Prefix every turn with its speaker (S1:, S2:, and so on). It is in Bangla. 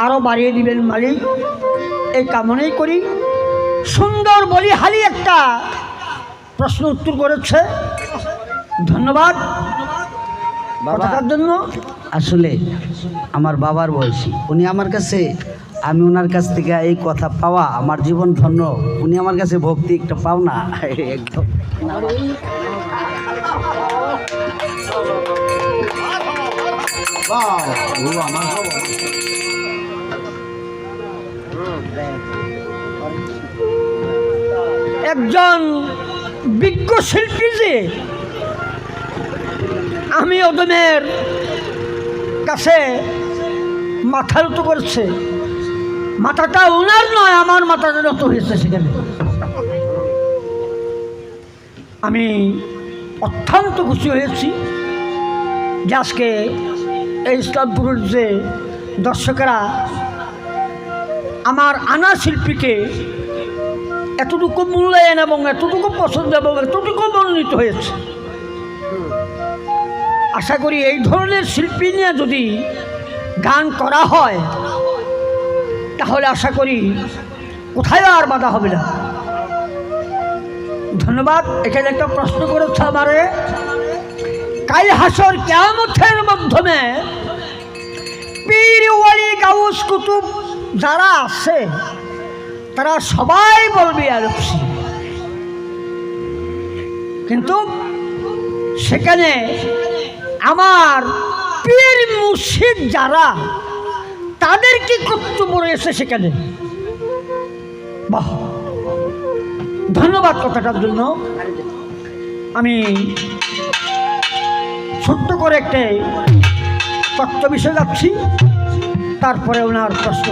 S1: আরও বাড়িয়ে দিবেন মালিক, এই কামনাই করি। সুন্দর বলিহালি একটা প্রশ্ন উত্তর করেছে, ধন্যবাদ কথাটার জন্য।
S2: আসলে আমার বাবার বয়সী, উনি আমার কাছে, আমি ওনার কাছ থেকে এই কথা পাওয়া আমার জীবন ধন্য। উনি আমার কাছে ভক্তি একটা পাও না একদম।
S1: একজন বিজ্ঞ শিল্পী যে আমি ওদের কাছে মাথা নত করছে, মাথাটা ওনার নয় আমার মাথাটা নত হয়েছে সেখানে। আমি অত্যন্ত খুশি হয়েছি যে আজকে এই ইসলামপুরের যে দর্শকেরা আমার আনা শিল্পীকে এতটুকু মূল্যায়ন এবং এতটুকু পছন্দ এবং এতটুকু মনোনীত হয়েছে। আশা করি এই ধরনের শিল্পী নিয়ে যদি গান করা হয় তাহলে আশা করি কোথায় আর বাধা হবে না। ধন্যবাদ। এখানে একটা প্রশ্ন করেছে আমারে, কাল হাসর কিয়ামতের মাধ্যমে পীর ওয়ালি গাউস কুতুব যারা আছে তারা সবাই বলবে আরবসি, কিন্তু সেখানে আমার পীর মুর্শিদ যারা তাদের কি কর্তব্য রয়েছে সেখানে? বাহ, ধন্যবাদ কথাটার জন্য। আমি ছোট্ট করে একটা তত্ত্ব বিষয় যাচ্ছি, তারপরে ওনার প্রশ্ন।